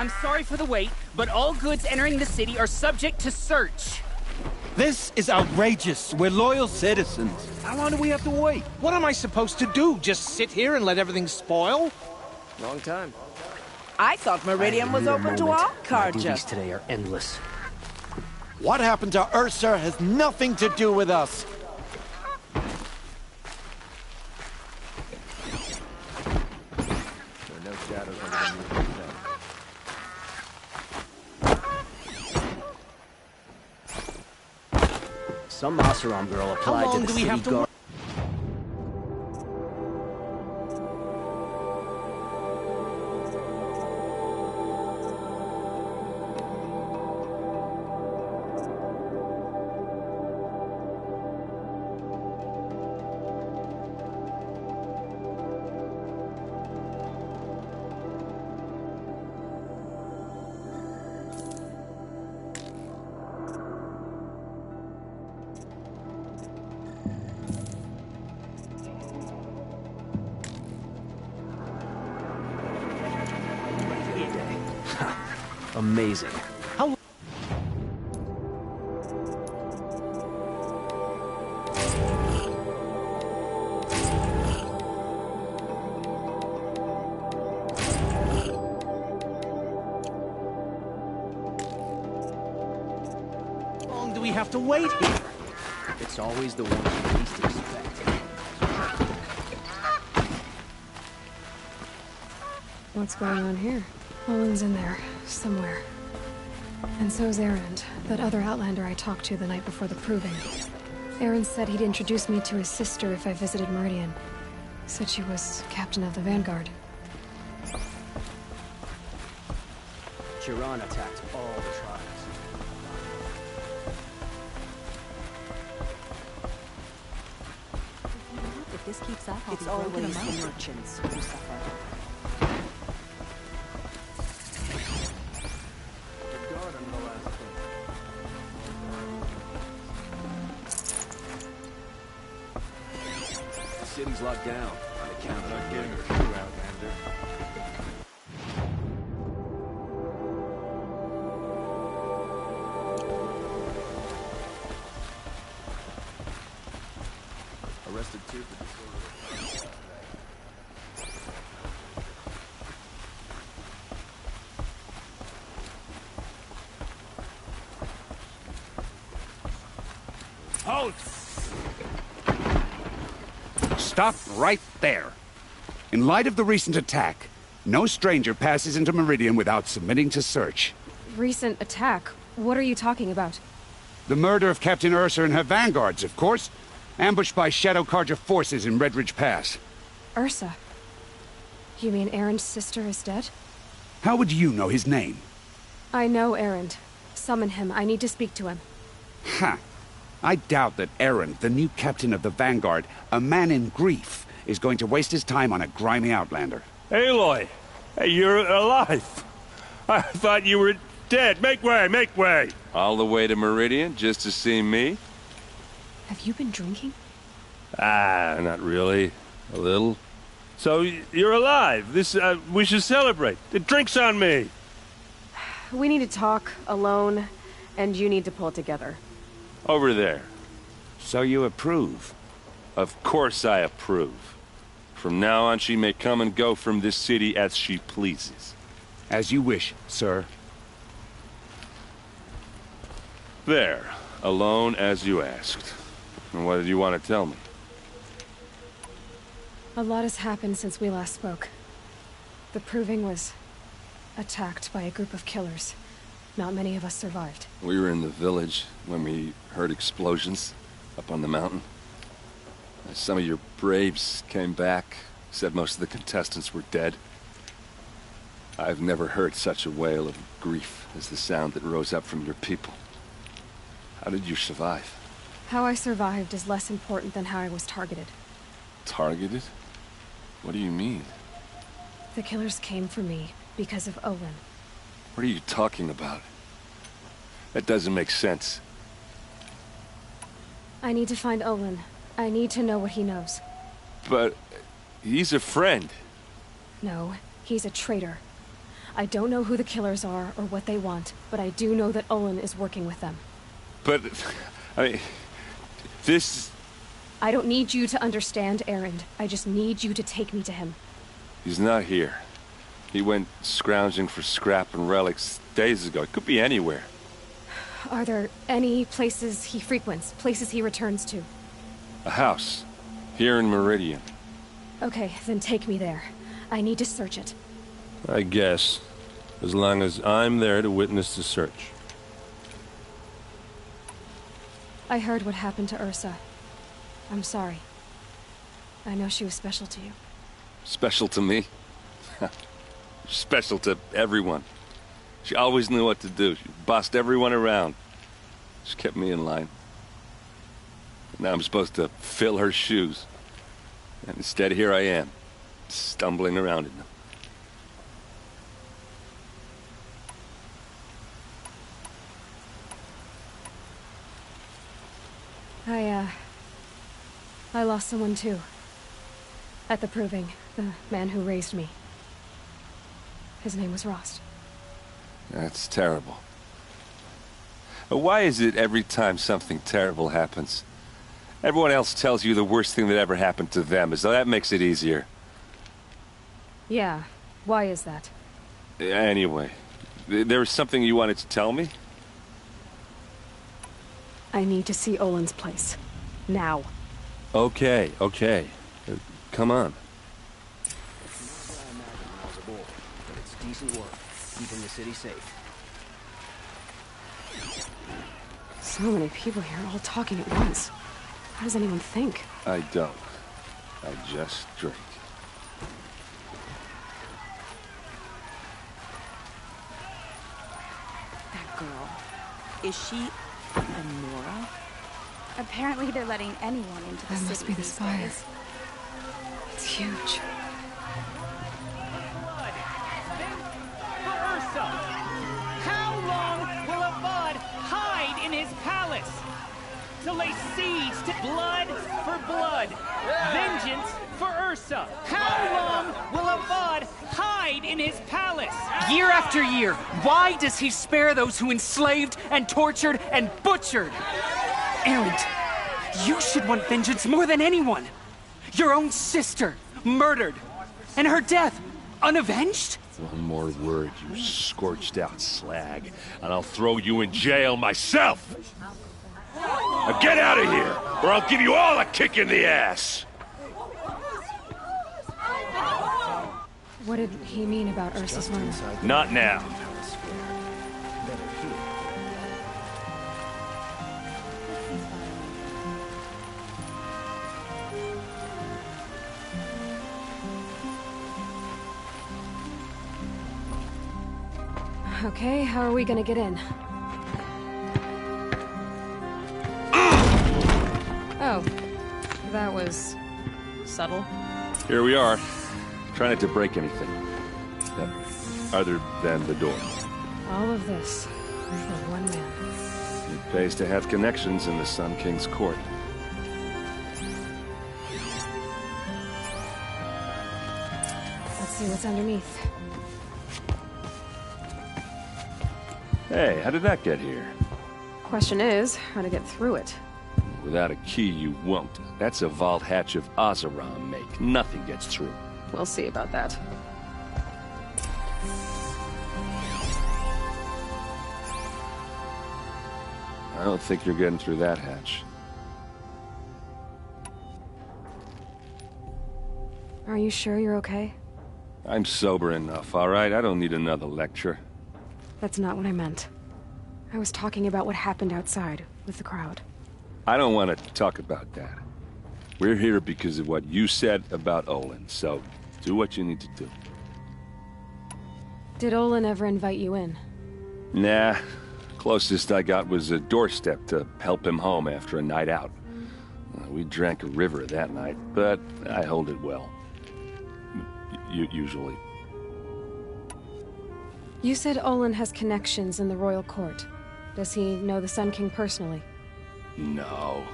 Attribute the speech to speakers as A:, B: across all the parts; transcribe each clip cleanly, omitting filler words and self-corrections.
A: I'm sorry for the wait, but all goods entering the city are subject to search.
B: This is outrageous. We're loyal citizens.
C: How long do we have to wait? What am I supposed to do? Just sit here and let everything spoil?
D: Long time.
E: I thought Meridian was open to all
D: My duties
E: Carja.
D: today are endless.
B: What happened to Ursa has nothing to do with us.
D: There are no shadows under the moon. Some Oseram girl applied
C: long
D: to the
C: do we
D: city
C: have to
D: guard. Amazing.
C: How long do we have to wait here?
D: It's always the one you least expect.
F: What's going on here? Olin's in there, somewhere. And so's Erend, that other Outlander I talked to the night before the proving. Erend said he'd introduce me to his sister if I visited Meridian. Said she was captain of the Vanguard.
D: Chiron attacked all the tribes.
G: If this keeps up, I'll
E: It's
G: be broken
E: always
G: among.
E: the merchants who suffer.
H: The city's locked down on account of not getting her crew, Outlander. Arrested two for disorder.
I: Halt! Stop right there. In light of the recent attack, no stranger passes into Meridian without submitting to search.
F: Recent attack? What are you talking about?
I: The murder of Captain Ursa and her vanguards, of course. Ambushed by Shadow Carja forces in Redridge Pass.
F: Ursa? You mean Erend's sister is dead?
I: How would you know his name?
F: I know Erend. Summon him. I need to speak to him.
I: Ha! I doubt that Erend, the new captain of the Vanguard, a man in grief, is going to waste his time on a grimy outlander.
J: Aloy! Hey, you're alive! I thought you were dead. Make way, make way!
K: All the way to Meridian just to see me?
F: Have you been drinking?
J: Ah, not really. A little. So, you're alive. We should celebrate. The drink's on me!
F: We need to talk, alone, and you need to pull it together.
K: Over there.
I: So you approve?
K: Of course I approve. From now on, she may come and go from this city as she pleases.
I: As you wish, sir.
K: There. Alone as you asked. And what did you want to tell me?
F: A lot has happened since we last spoke. The Proving was attacked by a group of killers. Not many of us survived.
K: We were in the village when we heard explosions up on the mountain. Some of your braves came back, said most of the contestants were dead. I've never heard such a wail of grief as the sound that rose up from your people. How did you survive?
F: How I survived is less important than how I was targeted.
K: Targeted? What do you mean?
F: The killers came for me because of Olin.
K: What are you talking about? That doesn't make sense.
F: I need to find Olin. I need to know what he knows.
K: But he's a friend.
F: No, he's a traitor. I don't know who the killers are or what they want, but I do know that Olin is working with them.
J: But, I mean, this...
F: I don't need you to understand, Erend. I just need you to take me to him.
K: He's not here. He went scrounging for scrap and relics days ago. It could be anywhere.
F: Are there any places he frequents, places he returns to?
K: A house. Here in Meridian.
F: Okay, then take me there. I need to search it.
J: I guess. As long as I'm there to witness the search.
F: I heard what happened to Ursa. I'm sorry. I know she was special to you.
K: Special to me? Special to everyone. She always knew what to do. She bossed everyone around. She kept me in line. Now I'm supposed to fill her shoes. And instead, here I am, stumbling around in them.
F: I lost someone too. At the Proving, the man who raised me. His name was Rost.
K: That's terrible. But why is it every time something terrible happens, everyone else tells you the worst thing that ever happened to them, as though that makes it easier?
F: Yeah, why is that?
K: Anyway, there was something you wanted to tell me?
F: I need to see Olin's place. Now.
J: Okay. Come on.
D: But it's decent work, keeping the city safe.
F: So many people here, all talking at once. How does anyone think?
K: I don't. I just drink.
E: That girl. Is she Nora?
G: Apparently they're letting anyone into the city.
F: That must be the
G: these
F: spire.
G: days.
F: It's huge.
A: For Ursa! How long will Avad hide in his palace? To lay siege to blood for blood. Vengeance for Ursa. How long will Avad hide in his palace? Year after year, why does he spare those who enslaved and tortured and butchered? Erend, you should want vengeance more than anyone. Your own sister, murdered. And her death, unavenged?
J: One more word, you scorched out slag, and I'll throw you in jail myself! Now get out of here, or I'll give you all a kick in the ass!
F: What did he mean about Ursa's murder?
J: Not now.
F: Okay, how are we gonna get in? Oh, that was subtle.
K: Here we are. Try not to break anything. Other than the door.
F: All of this for one man.
K: It pays to have connections in the Sun King's court.
F: Let's see what's underneath.
K: Hey, how did that get here?
F: Question is, how to get through it.
K: Without a key, you won't. That's a vault hatch of Oseram make. Nothing gets through.
F: We'll see about that.
K: I don't think you're getting through that hatch.
F: Are you sure you're okay?
K: I'm sober enough, all right? I don't need another lecture.
F: That's not what I meant. I was talking about what happened outside, with the crowd.
K: I don't want to talk about that. We're here because of what you said about Olin, so do what you need to do.
F: Did Olin ever invite you in?
K: Nah. Closest I got was a doorstep to help him home after a night out. We drank a river that night, but I hold it well. Usually.
F: You said Olin has connections in the royal court. Does he know the Sun King personally?
K: No.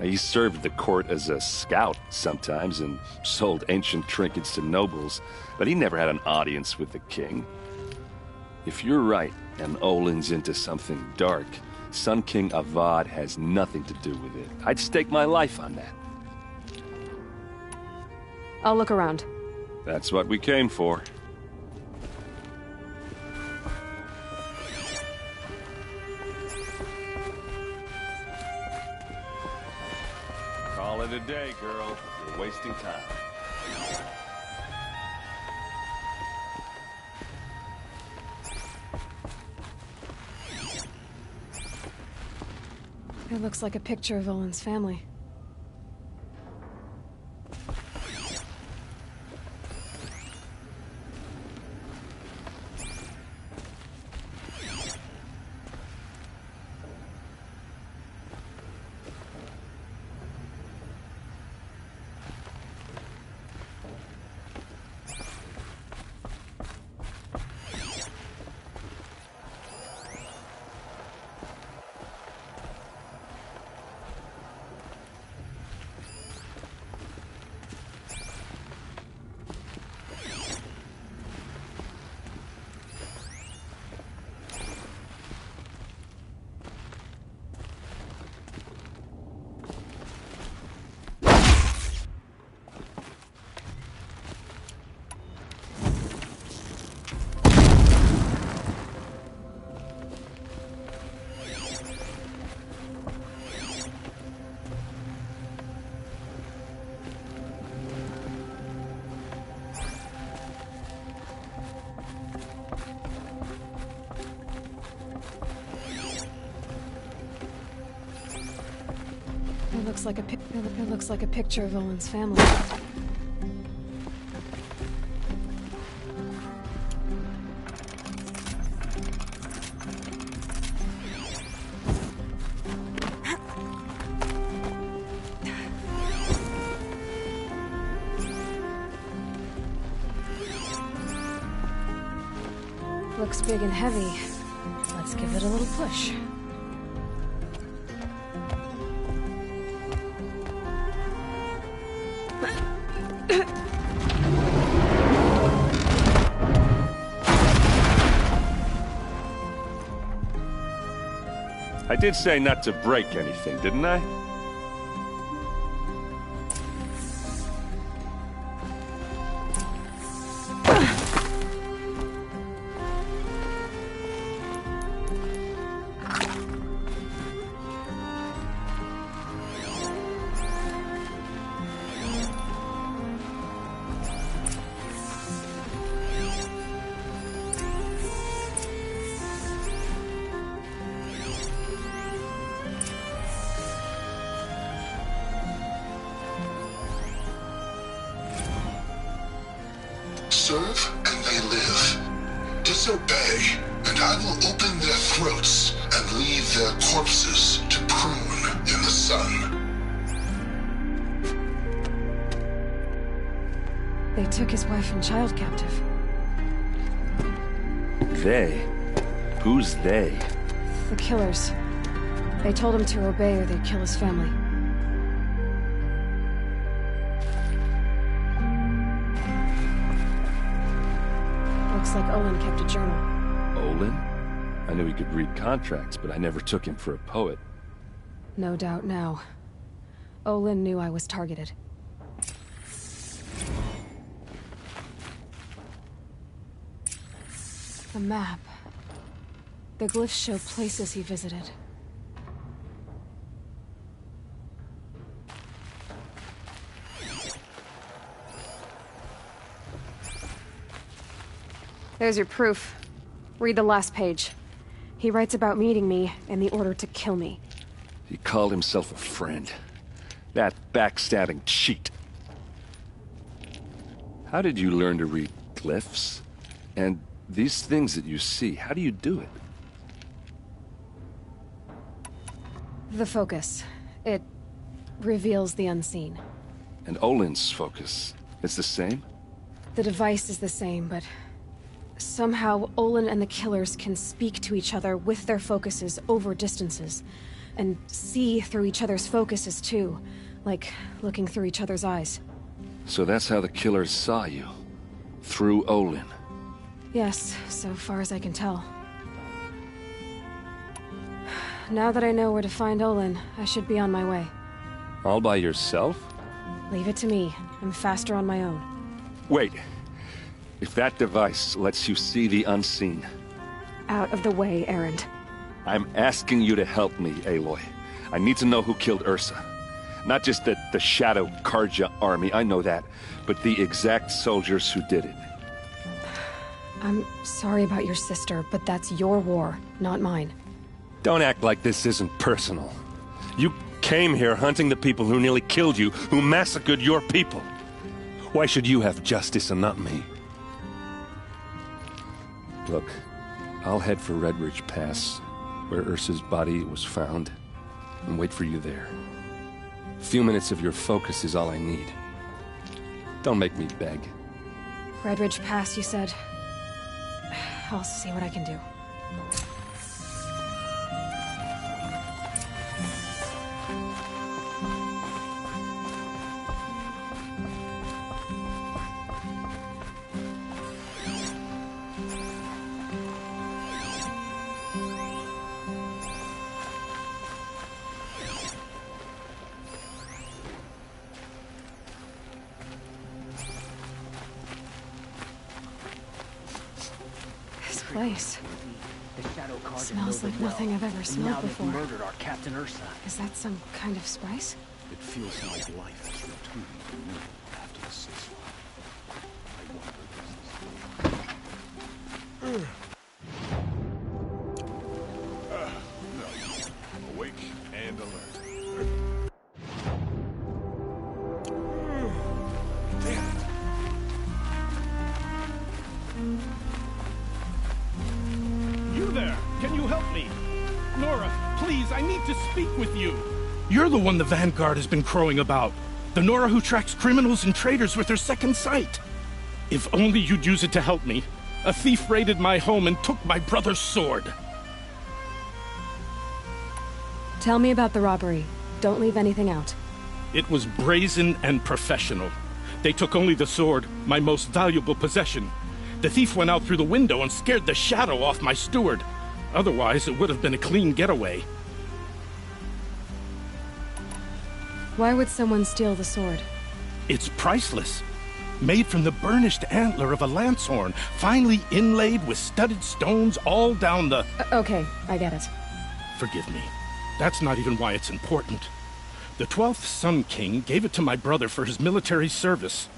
K: He served the court as a scout sometimes and sold ancient trinkets to nobles, but he never had an audience with the king. If you're right, and Olin's into something dark, Sun King Avad has nothing to do with it. I'd stake my life on that.
F: I'll look around.
K: That's what we came for. Call it a day, girl. You're wasting time.
F: It looks like a picture of Olin's family. It looks like a picture of Olin's family. Looks big and heavy. Let's give it a little push.
K: I did say not to break anything, didn't I?
L: Serve and they live. Disobey, and I will open their throats and leave their corpses to prune in the sun.
F: They took his wife and child captive.
K: They? Who's they?
F: The killers. They told him to obey or they'd kill his family. Looks like Olin kept a journal.
K: Olin? I knew he could read contracts, but I never took him for a poet.
F: No doubt now. Olin knew I was targeted. A map. The glyphs show places he visited. There's your proof. Read the last page. He writes about meeting me and the order to kill me.
K: He called himself a friend. That backstabbing cheat. How did you learn to read glyphs? And these things that you see, how do you do it?
F: The focus. It reveals the unseen.
K: And Olin's focus, it's the same?
F: The device is the same, but somehow Olin and the killers can speak to each other with their focuses over distances, and see through each other's focuses too, like looking through each other's eyes.
K: So that's how the killers saw you? Through Olin?
F: Yes, so far as I can tell. Now that I know where to find Olin, I should be on my way.
K: All by yourself?
F: Leave it to me. I'm faster on my own.
K: Wait. If that device lets you see the unseen...
F: Out of the way, Erend.
K: I'm asking you to help me, Aloy. I need to know who killed Ursa. Not just the Shadow Carja army, I know that, but the exact soldiers who did it.
F: I'm sorry about your sister, but that's your war, not mine.
K: Don't act like this isn't personal. You came here hunting the people who nearly killed you, who massacred your people. Why should you have justice and not me? Look, I'll head for Redridge Pass, where Ursa's body was found, and wait for you there. A few minutes of your focus is all I need. Don't make me beg.
F: Redridge Pass, you said? I'll see what I can do. Place. Smells like nothing I've ever smelled before.
D: Murdered our Captain Ursa.
F: Is that some kind of spice?
H: It feels like life is returning to normal after the ceasefire. Awake and alert. Damn it.
C: You there! Can you help me? Nora, please, I need to speak with you. You're the one the Vanguard has been crowing about. The Nora who tracks criminals and traitors with her second sight. If only you'd use it to help me. A thief raided my home and took my brother's sword.
F: Tell me about the robbery. Don't leave anything out.
C: It was brazen and professional. They took only the sword, my most valuable possession. The thief went out through the window and scared the shadow off my steward. Otherwise, it would have been a clean getaway.
F: Why would someone steal the sword?
C: It's priceless. Made from the burnished antler of a lancehorn, finely inlaid with studded stones all down the...
F: Okay, I get it.
C: Forgive me. That's not even why it's important. The 12th Sun King gave it to my brother for his military service.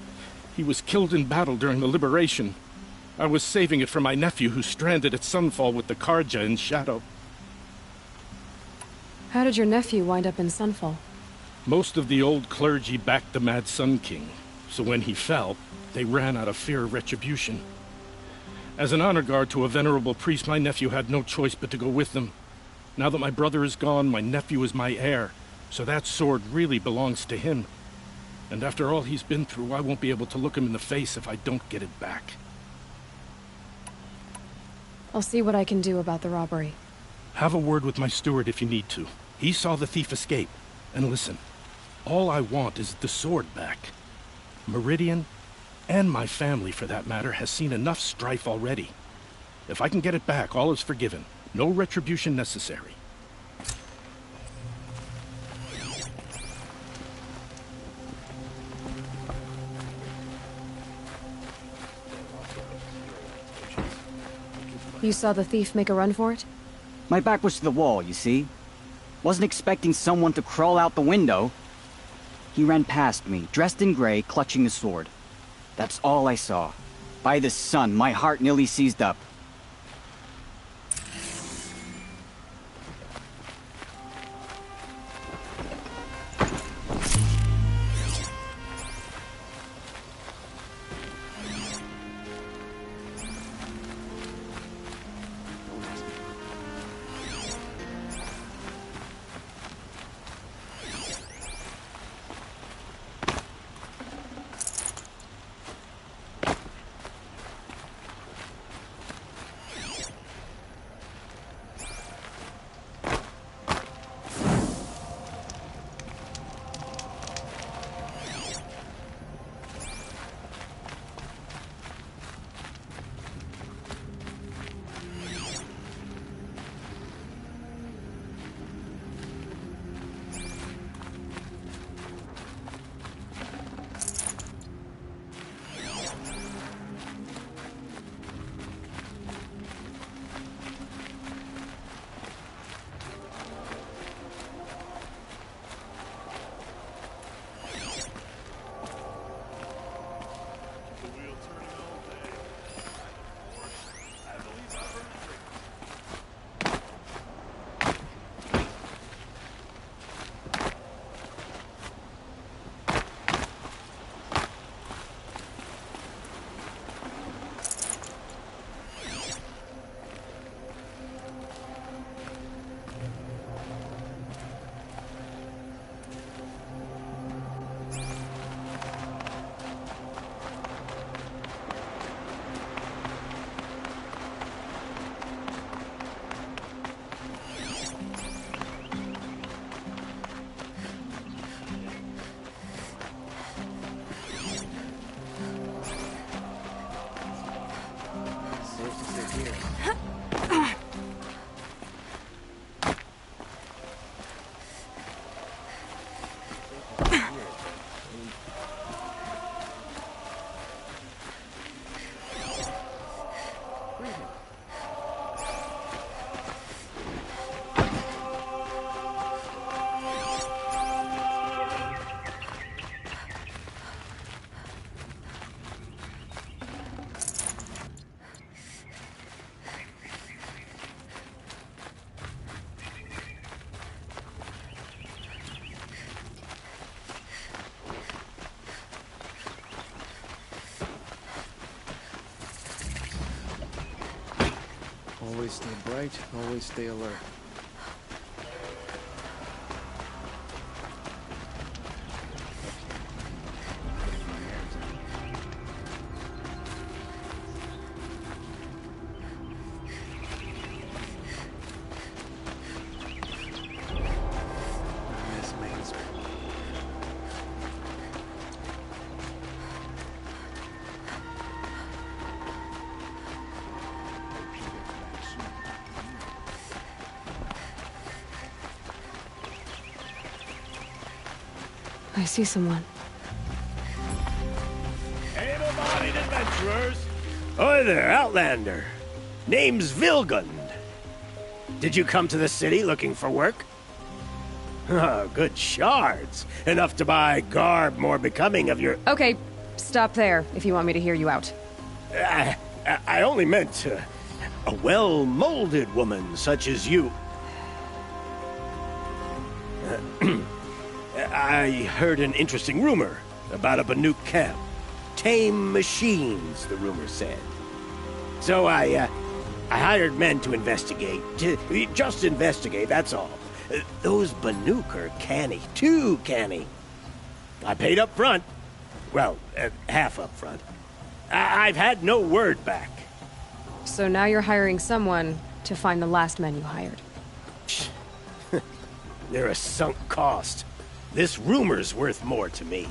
C: He was killed in battle during the Liberation. I was saving it for my nephew who's stranded at Sunfall with the Carja in Shadow.
F: How did your nephew wind up in Sunfall?
C: Most of the old clergy backed the Mad Sun King, so when he fell, they ran out of fear of retribution. As an honor guard to a venerable priest, my nephew had no choice but to go with them. Now that my brother is gone, my nephew is my heir, so that sword really belongs to him. And after all he's been through, I won't be able to look him in the face if I don't get it back.
F: I'll see what I can do about the robbery.
C: Have a word with my steward if you need to. He saw the thief escape. And listen, all I want is the sword back. Meridian, and my family for that matter, has seen enough strife already. If I can get it back, all is forgiven. No retribution necessary.
F: You saw the thief make a run for it?
M: My back was to the wall, you see? Wasn't expecting someone to crawl out the window. He ran past me, dressed in gray, clutching the sword. That's all I saw. By the sun, my heart nearly seized up.
D: Always stay bright, always stay alert. Miss Mainsbury.
F: I see someone.
N: Able-bodied adventurers! Oi there, Outlander. Name's Vilgund. Did you come to the city looking for work? Oh, good shards. Enough to buy garb more becoming of your...
O: Okay, stop there if you want me to hear you out.
N: I only meant a well-molded woman such as you. I heard an interesting rumor about a Banuk camp. Tame machines, the rumor said. So I hired men to investigate. Just investigate, that's all. Those Banuk are canny, too canny. I paid up front. Well, half up front. I've had no word back.
O: So now you're hiring someone to find the last men you hired.
N: They're a sunk cost. This rumor's worth more to me.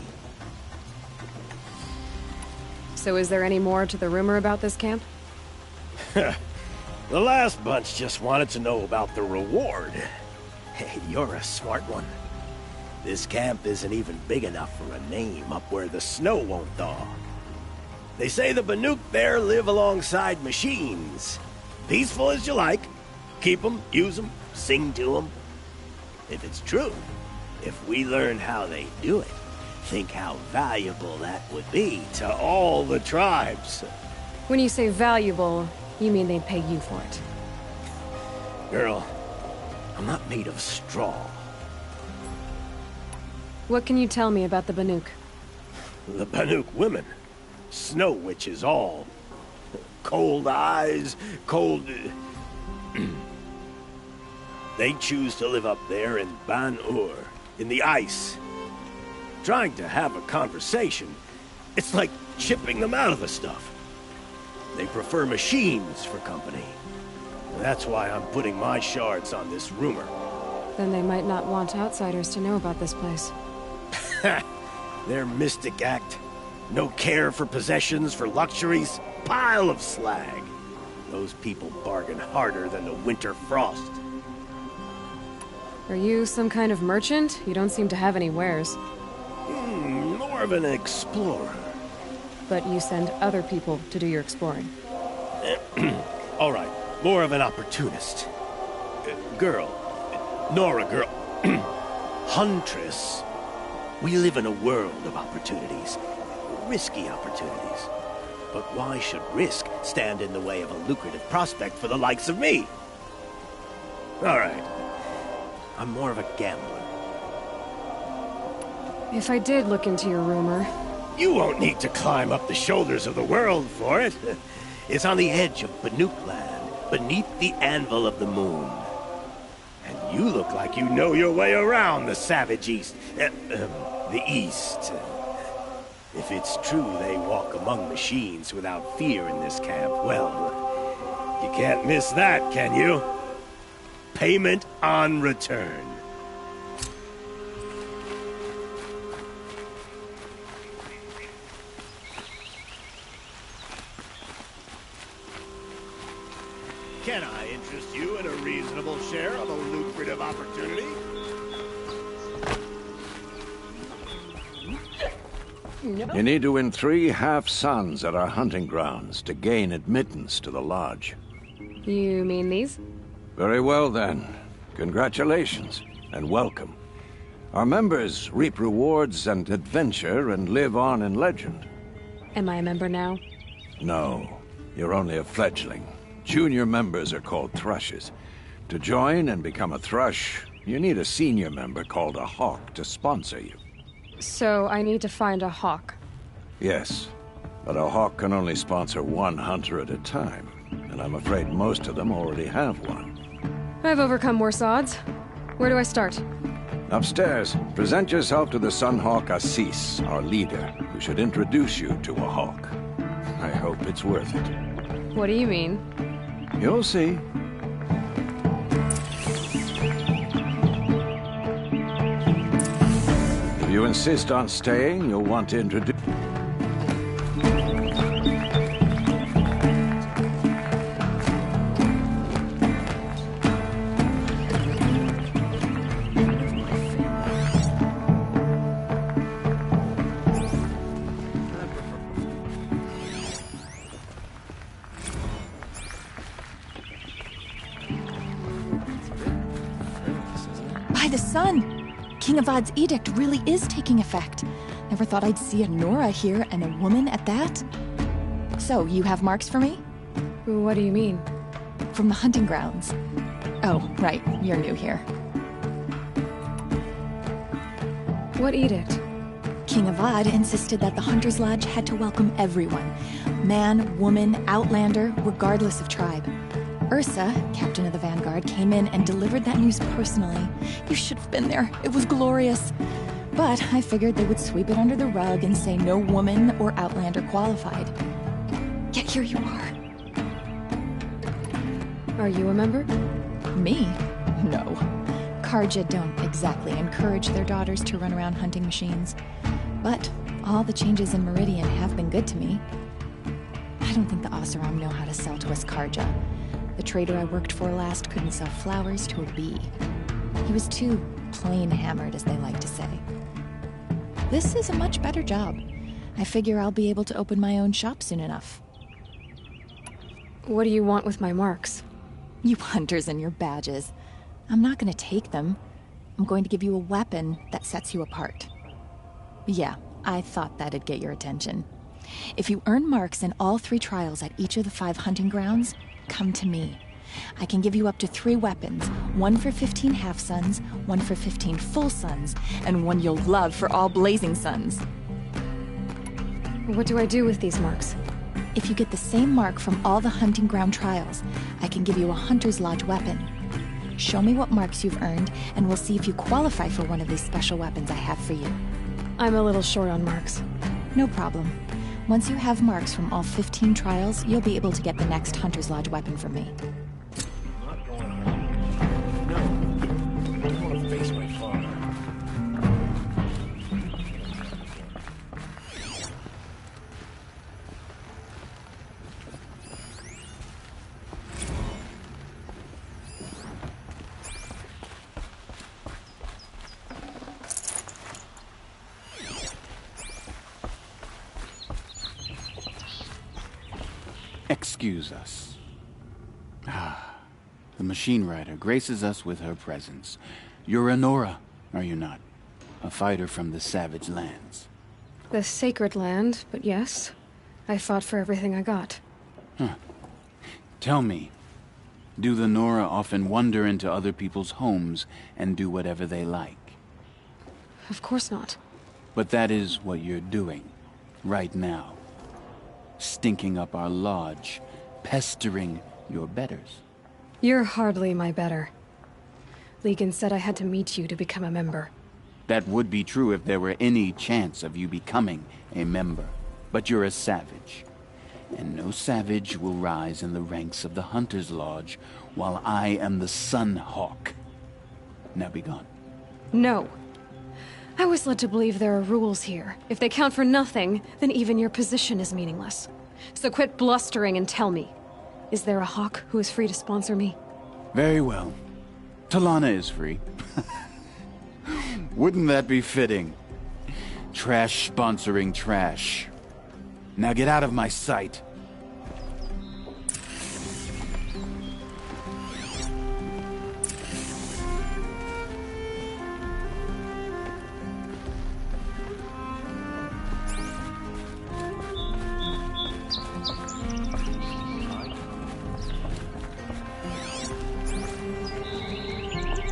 O: So is there any more to the rumor about this camp?
N: The last bunch just wanted to know about the reward. Hey, you're a smart one. This camp isn't even big enough for a name up where the snow won't thaw. They say the Banuk there live alongside machines. Peaceful as you like. Keep them, use them, sing to them. If it's true, if we learn how they do it, think how valuable that would be to all the tribes.
O: When you say valuable, you mean they'd pay you for it.
N: Girl, I'm not made of straw.
O: What can you tell me about the Banuk?
N: The Banuk women. Snow witches all. Cold eyes, cold... They choose to live up there in Ban-Ur, in the ice. Trying to have a conversation, it's like chipping them out of the stuff. They prefer machines for company. That's why I'm putting my shards on this rumor.
F: Then they might not want outsiders to know about this place.
N: Their mystic act. No care for possessions, for luxuries. Pile of slag. Those people bargain harder than the winter frost.
O: Are you some kind of merchant? You don't seem to have any wares.
N: More of an explorer.
O: But you send other people to do your exploring.
N: All right, more of an opportunist. Girl. Nora girl. Huntress. We live in a world of opportunities. Risky opportunities. But why should risk stand in the way of a lucrative prospect for the likes of me? All right. I'm more of a gambler.
O: If I did look into your rumor...
N: You won't need to climb up the shoulders of the world for it. It's on the edge of Banuk land, beneath the anvil of the moon. And you look like you know your way around the savage east. The east. If it's true they walk among machines without fear in this camp, well, you can't miss that, can you? Payment on return. Can I interest you in a reasonable share of a lucrative opportunity?
P: You need to win 3 half-suns at our hunting grounds to gain admittance to the lodge.
O: You mean these?
P: Very well, then. Congratulations, and welcome. Our members reap rewards and adventure and live on in legend.
O: Am I a member now?
P: No, you're only a fledgling. Junior members are called thrushes. To join and become a thrush, you need a senior member called a hawk to sponsor you.
O: So I need to find a hawk.
P: Yes, but a hawk can only sponsor 1 hunter at a time, and I'm afraid most of them already have one.
O: I've overcome worse odds. Where do I start?
P: Upstairs, present yourself to the Sunhawk Assis, our leader, who should introduce you to a hawk. I hope it's worth it.
O: What do you mean?
P: You'll see. If you insist on staying, you'll want to introduce...
Q: By the sun! King Avad's edict really is taking effect. Never thought I'd see a Nora here, and a woman at that. So, you have marks for me?
O: What do you mean?
Q: From the hunting grounds. Oh, right, you're new here.
O: What edict?
Q: King Avad insisted that the Hunter's Lodge had to welcome everyone. Man, woman, outlander, regardless of tribe. Ursa, captain of the Vanguard, came in and delivered that news personally. You should have been there. It was glorious. But I figured they would sweep it under the rug and say no woman or outlander qualified. Yet here you are.
O: Are you a member?
Q: Me? No. Karja don't exactly encourage their daughters to run around hunting machines. But all the changes in Meridian have been good to me. I don't think the Oseram know how to sell to us Karja. The trader I worked for last couldn't sell flowers to a bee. He was too plain-hammered, as they like to say. This is a much better job. I figure I'll be able to open my own shop soon enough.
O: What do you want with my marks?
Q: You hunters and your badges. I'm not going to take them. I'm going to give you a weapon that sets you apart. Yeah, I thought that'd get your attention. If you earn marks in all 3 trials at each of the 5 hunting grounds, come to me. I can give you up to 3 weapons, 1 for 15 half-suns, 1 for 15 full suns, and 1 you'll love for all blazing suns.
O: What do I do with these marks?
Q: If you get the same mark from all the hunting ground trials, I can give you a Hunter's Lodge weapon. Show me what marks you've earned, and we'll see if you qualify for one of these special weapons I have for you.
O: I'm a little short on marks.
Q: No problem. Once you have marks from all 15 trials, you'll be able to get the next Hunter's Lodge weapon from me.
D: Excuse us. The machine rider graces us with her presence. You're a Nora, are you not? A fighter from the savage lands.
O: The sacred land, but yes.
F: I fought for everything I got.
D: Huh. Tell me, do the Nora often wander into other people's homes and do whatever they like?
F: Of course not.
D: But that is what you're doing, right now. Stinking up our lodge, pestering your betters.
F: You're hardly my better. Legan said I had to meet you to become a member.
D: That would be true if there were any chance of you becoming a member. But you're a savage. And no savage will rise in the ranks of the Hunter's Lodge while I am the Sun Hawk. Now be gone.
F: No. I was led to believe there are rules here. If they count for nothing, then even your position is meaningless. So quit blustering and tell me. Is there a Hawk who is free to sponsor me?
D: Very well. Talana is free. Wouldn't that be fitting? Trash sponsoring trash. Now get out of my sight.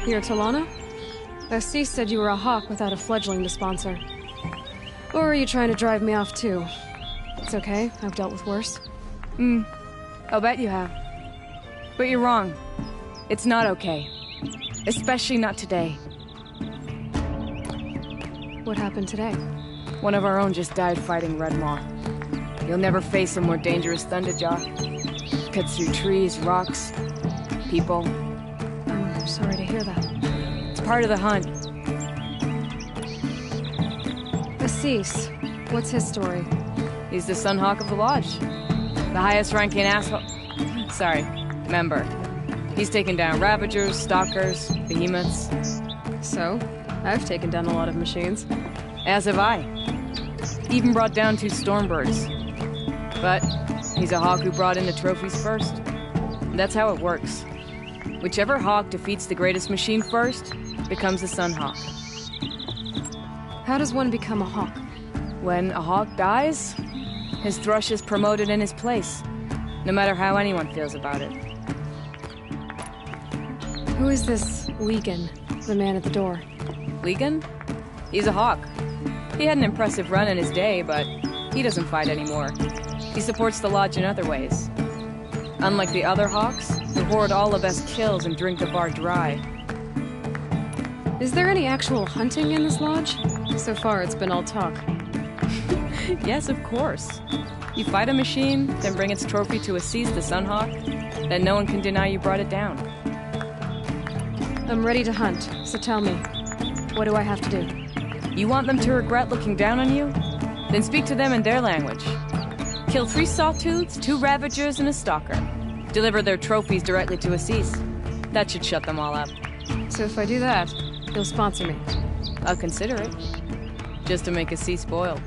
F: You're Talana? Assis said you were a Hawk without a fledgling to sponsor. Or are you trying to drive me off too? It's okay, I've dealt with worse.
R: I'll bet you have. But you're wrong. It's not okay. Especially not today.
F: What happened today?
R: One of our own just died fighting Red Maw. You'll never face a more dangerous Thunderjaw. Cuts through trees, rocks, people.
F: I'm sorry to hear that.
R: It's part of the hunt.
F: Assis, what's his story?
R: He's the Sunhawk of the Lodge. The highest ranking asshole... Sorry, member. He's taken down Ravagers, Stalkers, Behemoths.
F: So? I've taken down a lot of machines.
R: As have I. Even brought down 2 Stormbirds. But he's a Hawk who brought in the trophies first. That's how it works. Whichever Hawk defeats the greatest machine first becomes a Sunhawk.
F: How does one become a Hawk?
R: When a Hawk dies, his Thrush is promoted in his place, no matter how anyone feels about it.
F: Who is this Legan, the man at the door?
R: Legan? He's a Hawk. He had an impressive run in his day, but he doesn't fight anymore. He supports the Lodge in other ways. Unlike the other Hawks, who hoard all the best kills and drink the bar dry.
F: Is there any actual hunting in this lodge? So far, it's been all talk.
R: Yes, of course. You fight a machine, then bring its trophy to Assis the Sunhawk, then no one can deny you brought it down.
F: I'm ready to hunt, so tell me, what do I have to do?
R: You want them to regret looking down on you? Then speak to them in their language. Kill 3 Sawtooths, 2 Ravagers, and a Stalker. Deliver their trophies directly to Assis. That should shut them all up.
F: So if I do that, you'll sponsor me?
R: I'll consider it. Just to make Assis spoiled.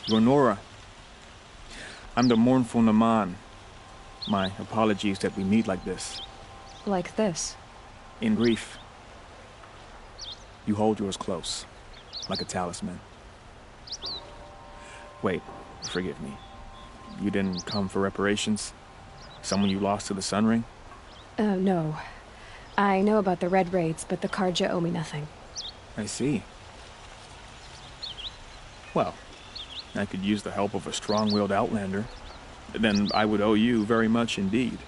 S: Lenora, I'm the mournful Naman. My apologies that we meet like this.
F: Like this?
S: In grief. You hold yours close, like a talisman. Wait, forgive me. You didn't come for reparations? Someone you lost to the Sun Ring?
F: No. I know about the Red Raids, but the Carja owe me nothing.
S: I see. Well, I could use the help of a strong-willed outlander. Then I would owe you very much indeed.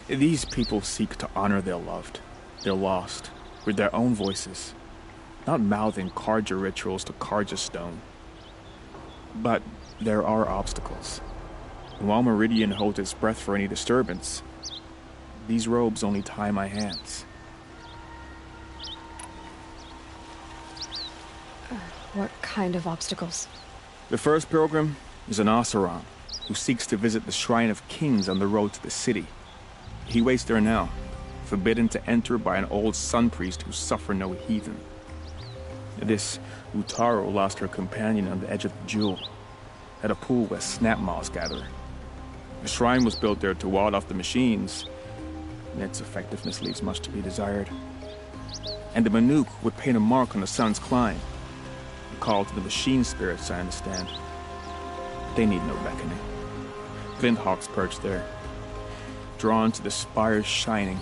S: These people seek to honor their loved, their lost, with their own voices, not mouthing Carja rituals to Carja stone. But there are obstacles. And while Meridian holds its breath for any disturbance, these robes only tie my hands.
F: What kind of obstacles?
S: The first pilgrim is an Oseram who seeks to visit the Shrine of Kings on the road to the city. He waits there now, forbidden to enter by an old sun priest who suffer no heathen. This Utaro lost her companion on the edge of the Jewel, at a pool where snap moths gather. The shrine was built there to ward off the machines, and its effectiveness leaves much to be desired. And the Manuk would paint a mark on the sun's climb, a call to the machine spirits, I understand. They need no beckoning. Glinthawks perch there, drawn to the spires shining.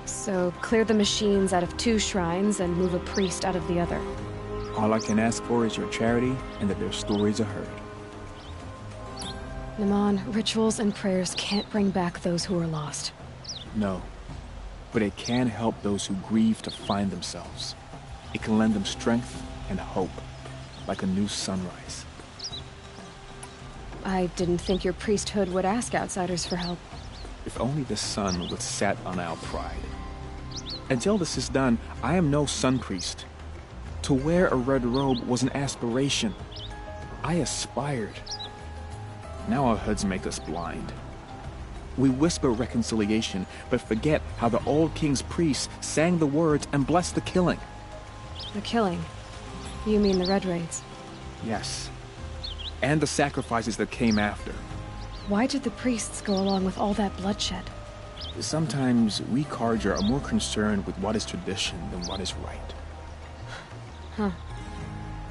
F: So, clear the machines out of 2 shrines and move a priest out of the other.
S: All I can ask for is your charity and that their stories are heard.
F: Naman, rituals and prayers can't bring back those who are lost.
S: No, but it can help those who grieve to find themselves. It can lend them strength and hope, like a new sunrise.
F: I didn't think your priesthood would ask outsiders for help.
S: If only the sun would set on our pride. Until this is done, I am no sun priest. To wear a red robe was an aspiration. I aspired. Now our hoods make us blind. We whisper reconciliation, but forget how the old king's priests sang the words and blessed the killing.
F: The killing? You mean the Red Raids?
S: Yes. And the sacrifices that came after.
F: Why did the priests go along with all that bloodshed?
S: Sometimes we Carja are more concerned with what is tradition than what is right.
F: Huh.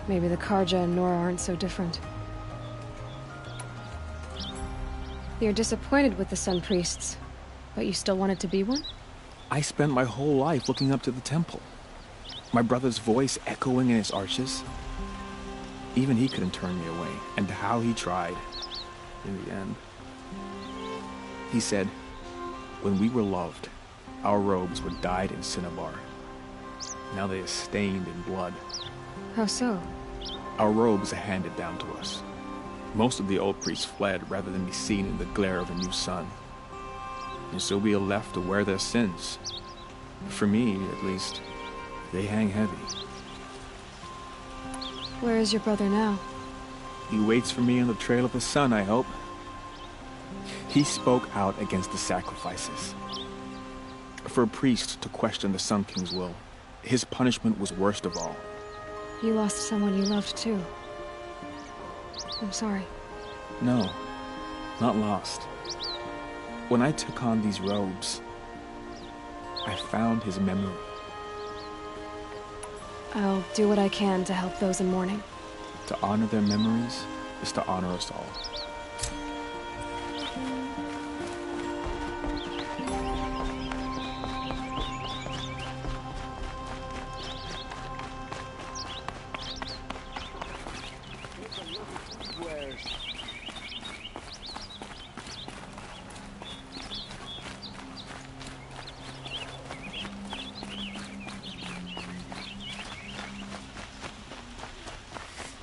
F: Maybe the Carja and Nora aren't so different. You're disappointed with the Sun Priests, but you still wanted to be one?
S: I spent my whole life looking up to the temple. My brother's voice echoing in its arches. Even he couldn't turn me away, and how he tried. In the end, he said, when we were loved, our robes were dyed in cinnabar. Now they are stained in blood.
F: How so?
S: Our robes are handed down to us. Most of the old priests fled rather than be seen in the glare of a new sun. And so we are left to wear their sins. For me, at least, they hang heavy.
F: Where is your brother now?
S: He waits for me on the trail of the sun, I hope. He spoke out against the sacrifices. For a priest to question the Sun King's will, his punishment was worst of all.
F: You lost someone you loved too. I'm sorry.
S: No, not lost. When I took on these robes, I found his memory.
F: I'll do what I can to help those in mourning.
S: To honor their memories is to honor us all.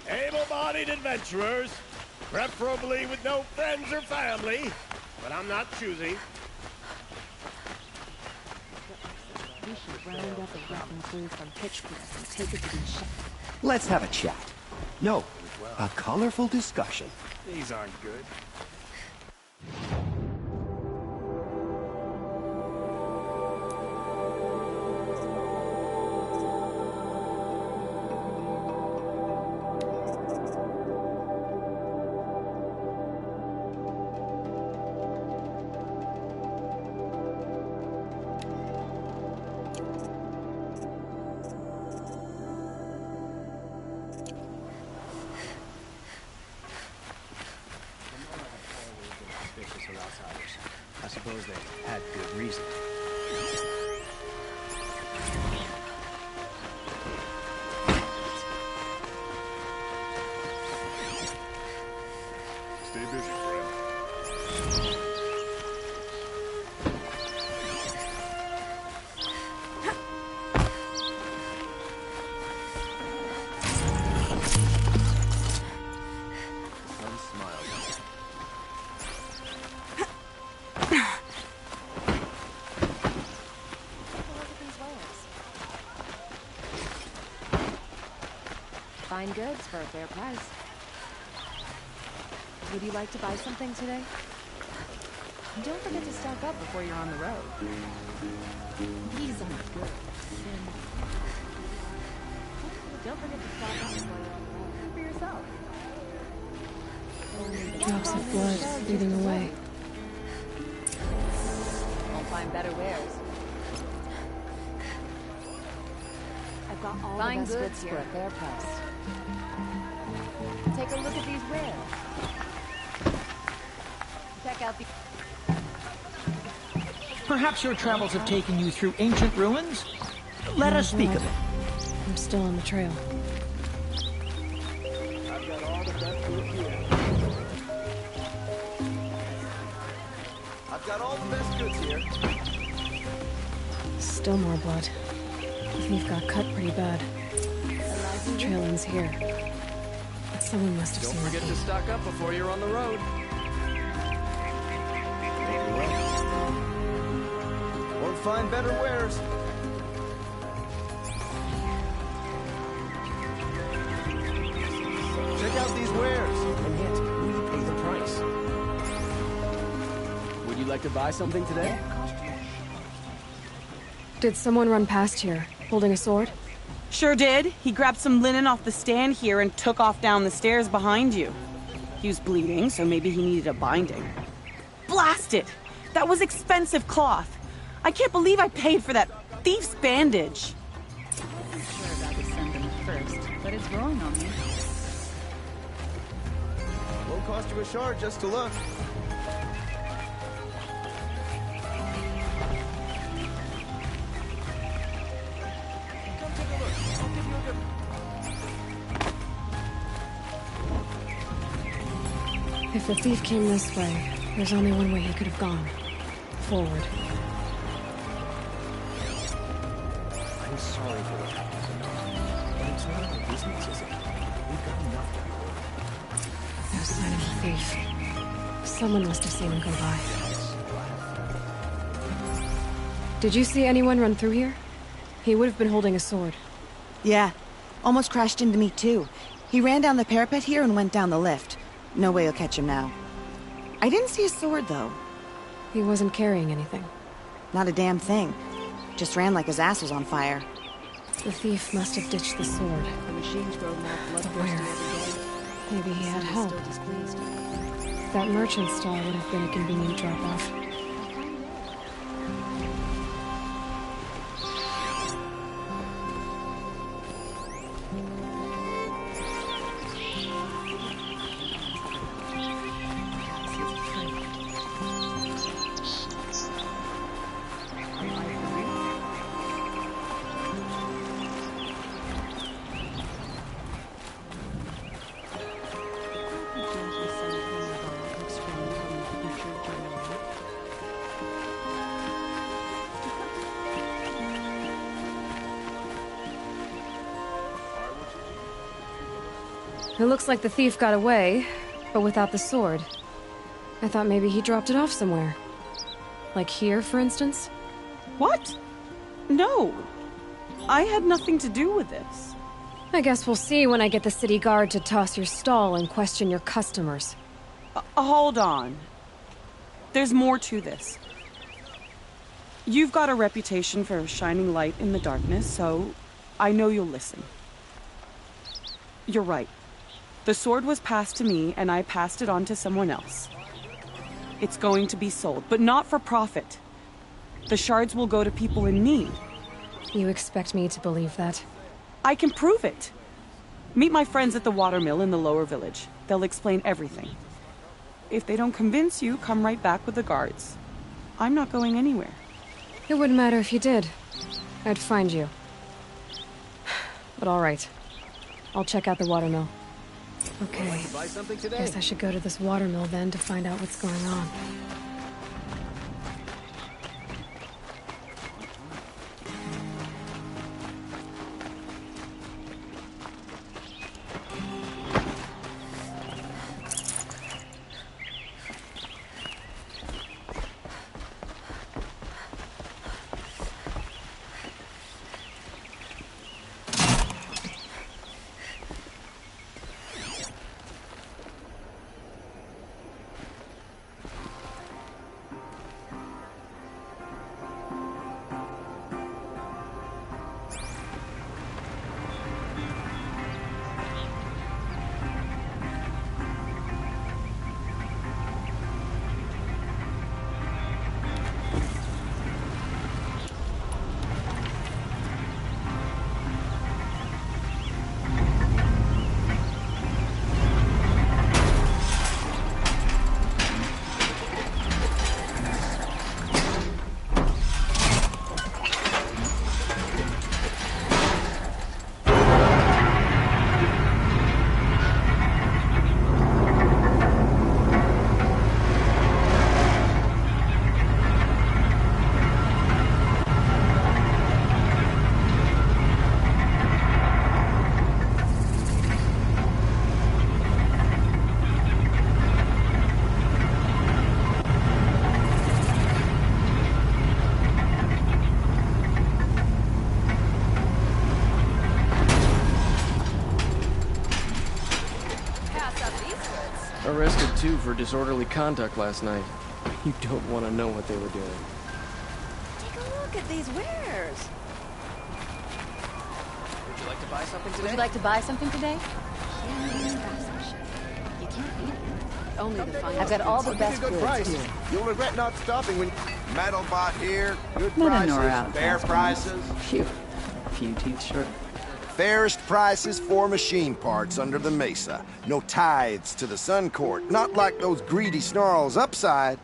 N: Able-bodied adventurers, preferably with no friends or family, but I'm not choosy.
E: We should round up a wrecking crew from Pitchcliff and take it to the ship.
T: Let's have a chat. No, a colorful discussion.
H: These aren't good.
T: I suppose they had good reason.
E: Fine goods for a fair price. Would you like to buy something today? Don't forget to stock up before you're on the road. These are good. Don't forget to stock up before you're on the road. For yourself.
F: Drops of blood leading away.
E: I'll find better wares. I've got all
G: Fine
E: the best
G: goods
E: goods for a fair price. Take a look at these wares. Check out the...
U: Perhaps your travels have taken you through ancient ruins? Let us speak of it.
F: I'm still on the trail.
H: I've got all the best goods here. I've got all the best goods here.
F: Still more blood. The thief got cut pretty bad. The trail ends here. But someone must have
H: Don't
F: seen
H: forget
F: it.
H: to stock up before you're on the road. Won't find better wares. Check out these wares. And yet, we pay the price. Would you like to buy something today?
F: Did someone run past here, holding a sword?
V: Sure did. He grabbed some linen off the stand here and took off down the stairs behind you. He was bleeding, so maybe he needed a binding. Blast it! That was expensive cloth. I can't believe I paid for that thief's bandage.
R: I wasn't sure about the symptom at first, but it's growing on me.
H: Won't cost you a shard just to look. Come take a look. I'll give you a good...
F: If the thief came this way, there's only one way he could have gone. Forward.
H: I'm sorry for what happened tonight, but it's none of our business, is it? We've got enough to do.
F: No sign of the thief. Someone must have seen him go by. Did you see anyone run through here? He would have been holding a sword.
W: Yeah. Almost crashed into me, too. He ran down the parapet here and went down the lift. No way you'll catch him now. I didn't see a sword, though.
F: He wasn't carrying anything.
W: Not a damn thing. Just ran like his ass was on fire.
F: The thief must have ditched the sword.
E: The machines grow more bloodthirsty
F: Where?
E: every day.
F: Maybe he had
E: Someone's
F: help.
E: still displeased.
F: That merchant stall would have been a convenient drop-off. It looks like the thief got away, but without the sword. I thought maybe he dropped it off somewhere. Like here, for instance?
V: What? No. I had nothing to do with this.
F: I guess we'll see when I get the city guard to toss your stall and question your customers.
V: Hold on. There's more to this. You've got a reputation for shining light in the darkness, so I know you'll listen. You're right. The sword was passed to me, and I passed it on to someone else. It's going to be sold, but not for profit. The shards will go to people in need.
F: You expect me to believe that?
V: I can prove it. Meet my friends at the watermill in the lower village. They'll explain everything. If they don't convince you, come right back with the guards. I'm not going anywhere.
F: It wouldn't matter if you did. I'd find you. But all right. I'll check out the watermill. Okay.
H: Buy something today.
F: Guess I should go to this watermill then to find out what's going on.
A: arrested too for disorderly conduct last night. You don't want to know what they were doing.
E: Take a look at these wares.
A: Would you like to buy something today?
E: Would you like to buy something today? You can't beat it. Only the fun. I've got all the best
B: good
E: goods
B: price.
E: here.
B: You'll regret not stopping when metal bought here, good
I: Let Nora
B: prices,
I: out,
B: fair
I: Casper.
B: prices.
I: Phew. A few teeth short.
B: Fairest prices for machine parts under the mesa. No tithes to the Sun Court. Not like those greedy snarls upside.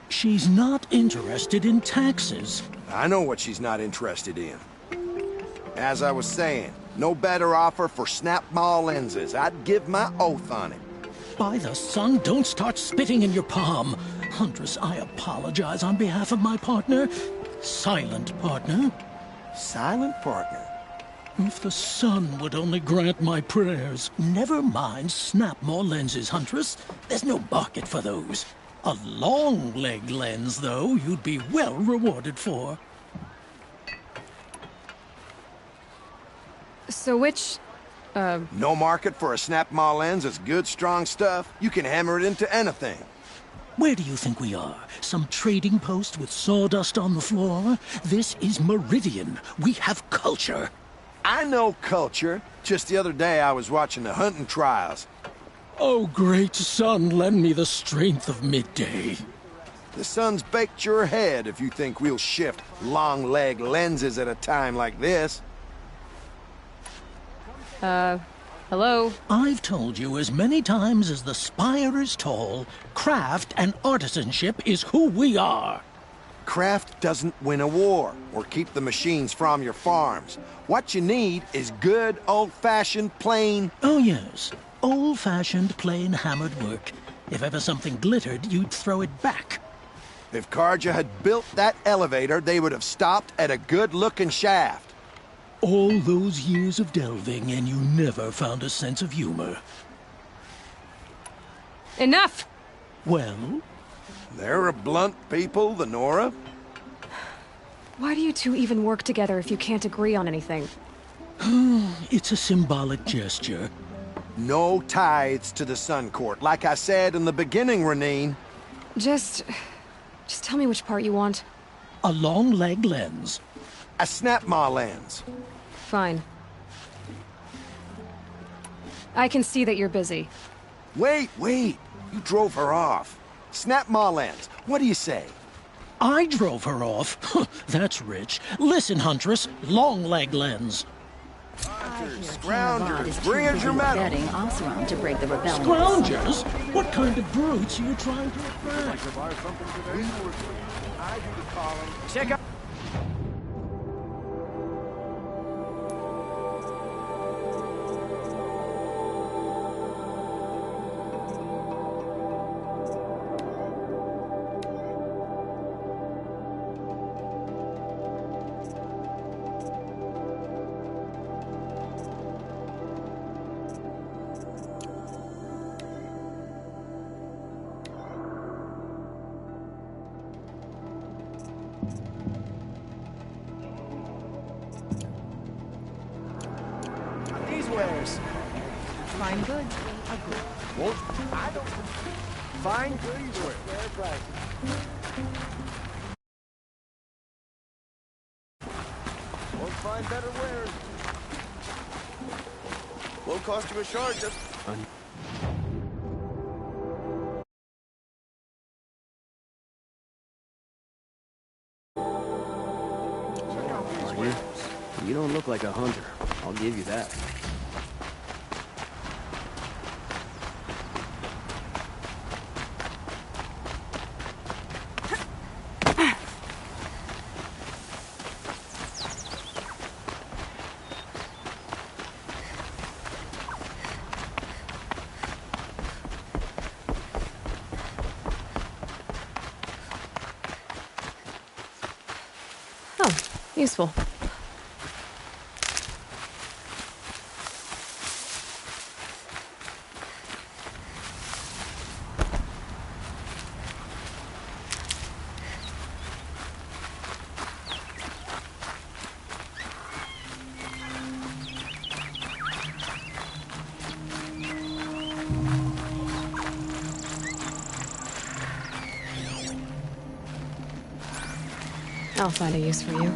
U: She's not interested in taxes.
B: I know what she's not interested in. As I was saying, no better offer for snap-maw lenses. I'd give my oath on it.
U: By the sun, don't start spitting in your palm. Huntress, I apologize on behalf of my partner. Silent partner.
B: Silent partner?
U: If the sun would only grant my prayers. Never mind snap-maw lenses, Huntress. There's no market for those. A long-leg lens, though, you'd be well rewarded for.
F: So which...
B: No market for a snap-maw lens is good, strong stuff. You can hammer it into anything.
U: Where do you think we are? Some trading post with sawdust on the floor? This is Meridian. We have culture.
B: I know culture. Just the other day I was watching the hunting trials.
U: Oh, great sun, lend me the strength of midday.
B: The sun's baked your head if you think we'll shift long-leg lenses at a time like this.
R: Hello?
U: I've told you as many times as the spire is tall, craft and artisanship is who we are.
B: Craft doesn't win a war or keep the machines from your farms. What you need is good, old-fashioned, plain...
U: Oh, yes. Old-fashioned, plain hammered work. If ever something glittered, you'd throw it back.
B: If Carja had built that elevator, they would have stopped at a good-looking shaft.
U: All those years of delving, and you never found a sense of humor.
R: Enough!
U: Well?
B: They're a blunt people, the Nora.
F: Why do you two even work together if you can't agree on anything?
U: It's a symbolic gesture.
B: No tithes to the Sun Court, like I said in the beginning, Renine.
F: Just tell me which part you want.
U: A long-leg lens.
B: A snap-maw lens.
F: Fine. I can see that you're busy.
B: Wait. You drove her off. Snap-maw lens. What do you say?
U: I drove her off? That's rich. Listen, Huntress. Long-leg lens.
B: Scroungers, bring us your medal.
I: Betting Oseram to break the rebellion.
U: Scroungers? What kind of brutes are you trying to attract?
A: Check out...
U: Wares.
E: Fine goods.
U: Well, I don't... Fine goods or fair price.
B: Won't find better wares. Won't cost you a shard, just...
A: You don't look like a hunter. I'll give you that.
F: Oh, useful. I'll find a use for you.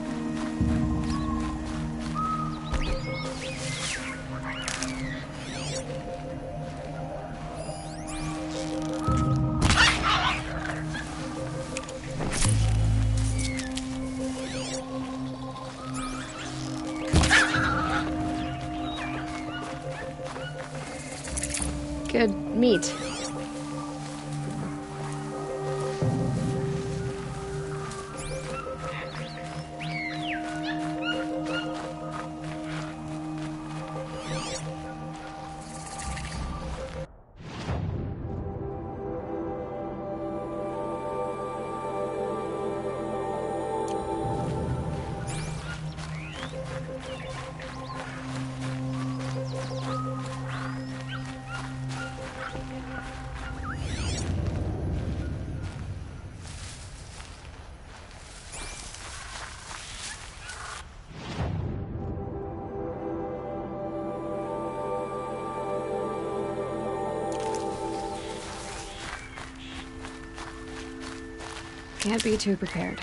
F: Good meat. Can't be too prepared.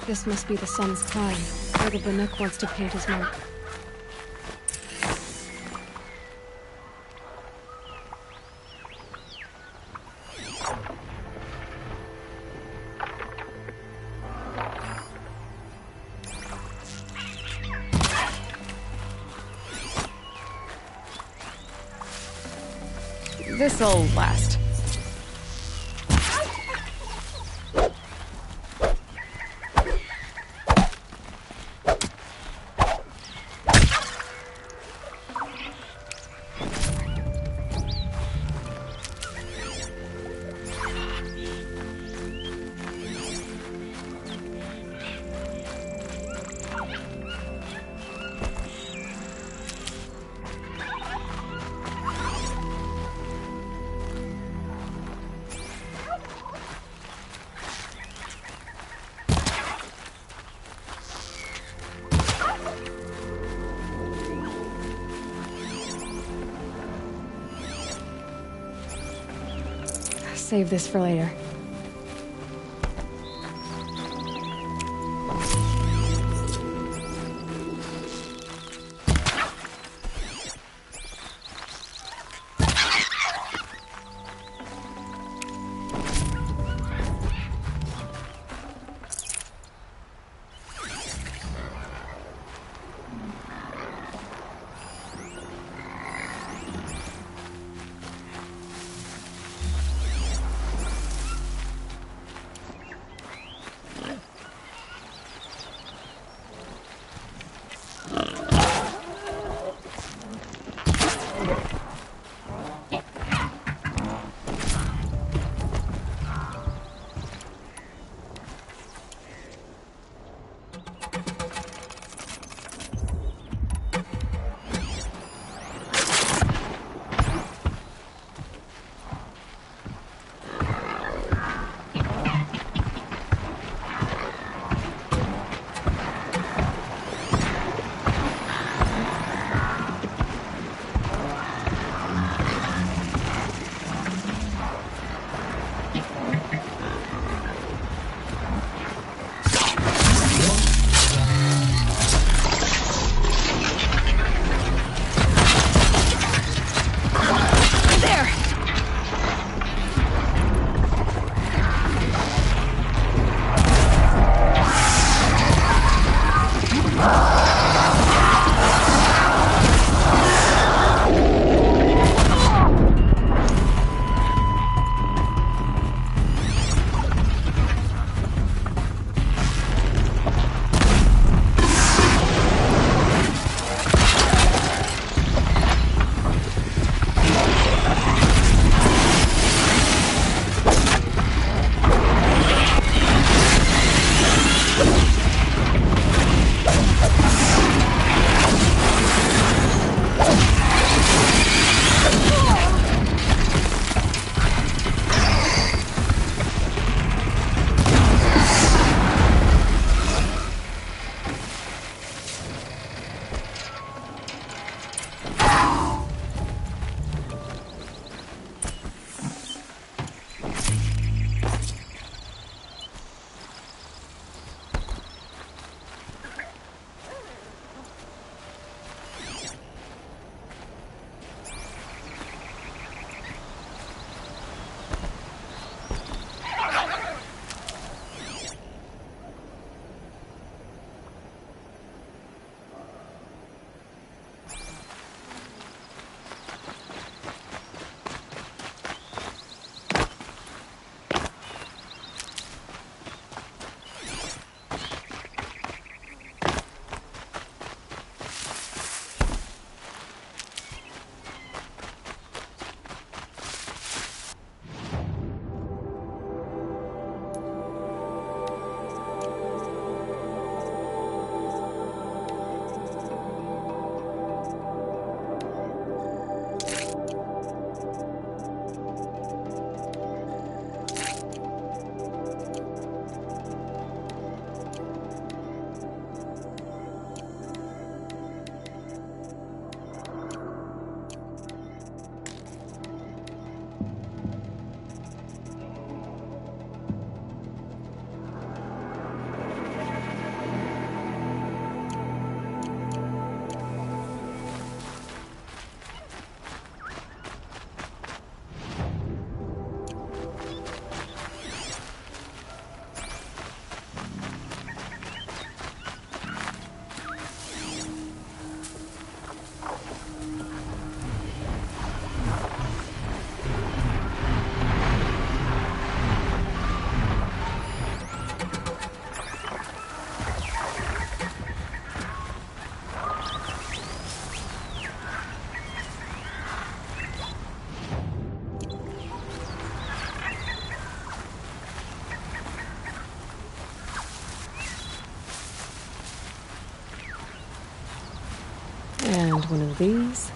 F: This must be the sun's climb, where the Banuk wants to paint his mark. This'll last. Save this for later.
O: And one of these.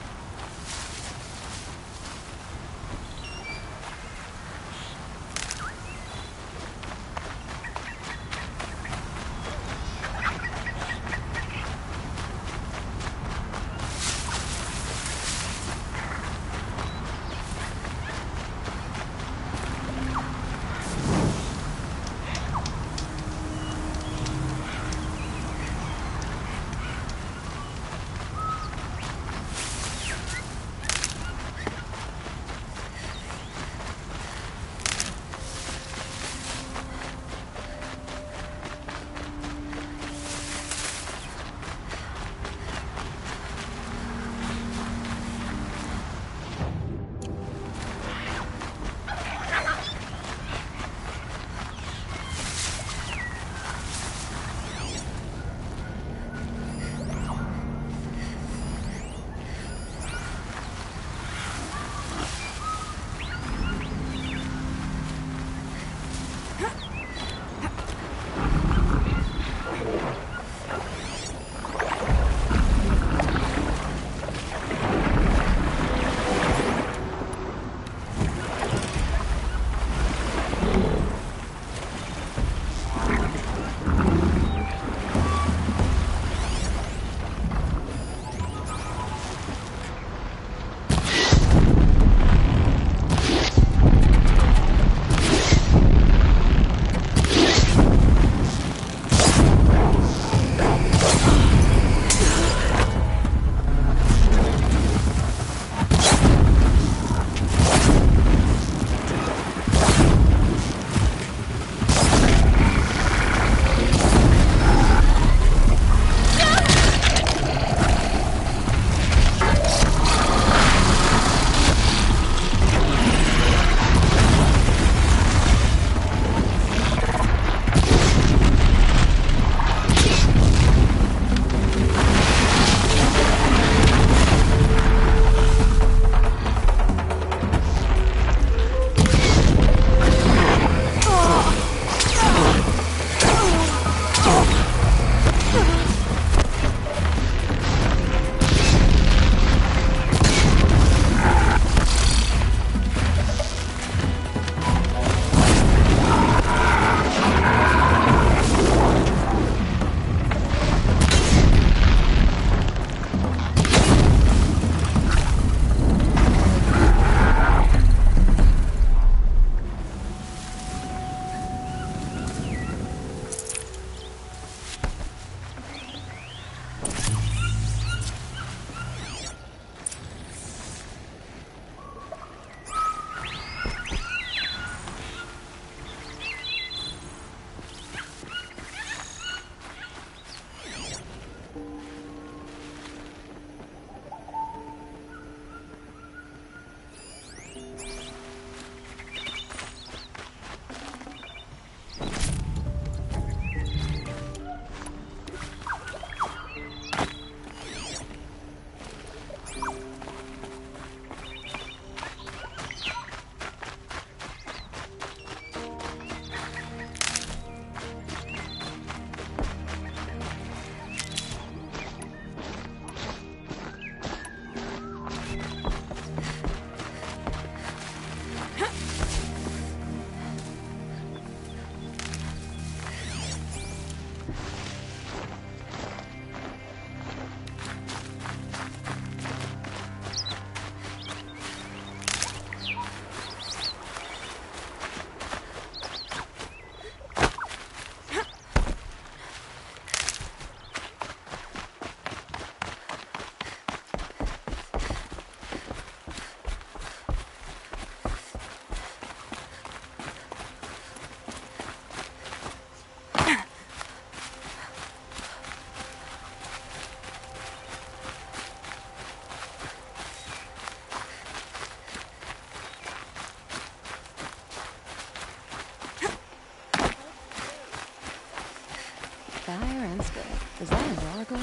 E: Fire and spirit. Is that an oracle?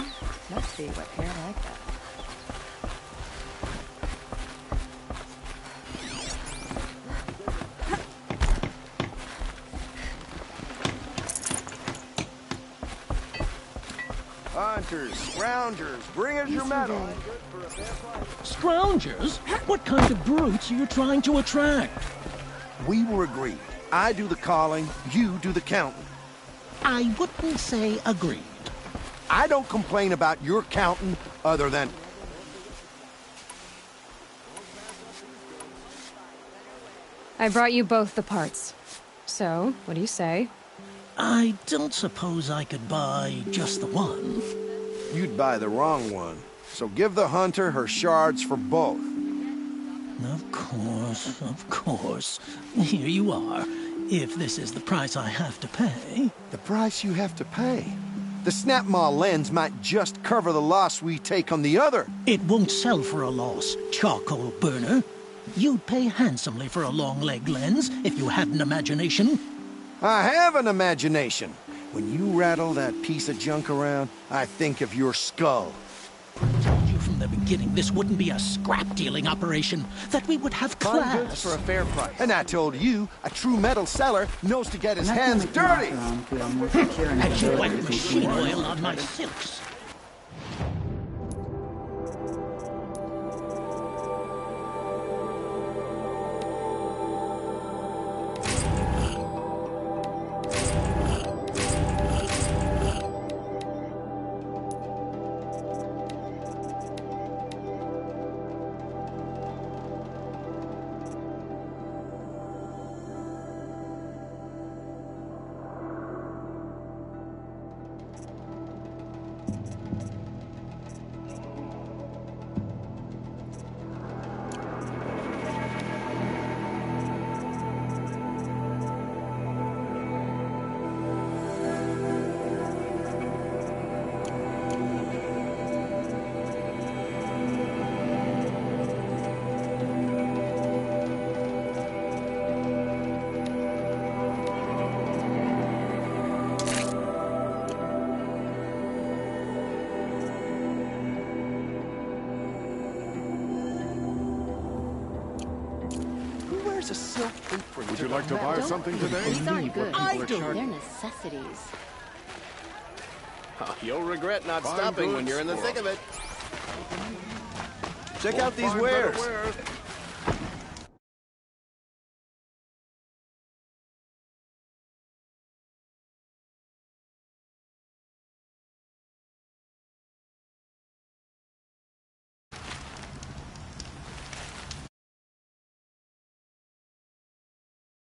E: Must be with hair like that.
B: Hunters, scroungers, bring us your medal.
U: Scroungers? What kind of brutes are you trying to attract?
B: We were agreed. I do the calling, you do the counting.
U: I wouldn't say agreed.
B: I don't complain about your counting other than...
F: I brought you both the parts. So, what do you say?
U: I don't suppose I could buy just the one.
B: You'd buy the wrong one. So give the hunter her shards for both.
U: Of course, of course. Here you are. If this is the price I have to pay...
B: The price you have to pay? The Snapmaw lens might just cover the loss we take on the other.
U: It won't sell for a loss, charcoal burner. You'd pay handsomely for a long-leg lens if you had an imagination.
B: I have an imagination. When you rattle that piece of junk around, I think of your skull.
U: I told you from the beginning this wouldn't be a scrap-dealing operation, that we would have class.
A: Find goods for a fair price.
B: And I told you, a true metal seller knows to get his hands dirty.
U: Had you wiped machine oil on my silks?
B: A silk apron.
J: Would you like to buy something today?
E: These aren't good.
B: I do.
E: They're necessities.
A: Oh, you'll regret not
J: Fine
A: stopping when
J: goods
A: you're in the
J: for
A: thick
J: a-
A: of it.
B: Check out these
J: Find
B: wares.
J: better wares.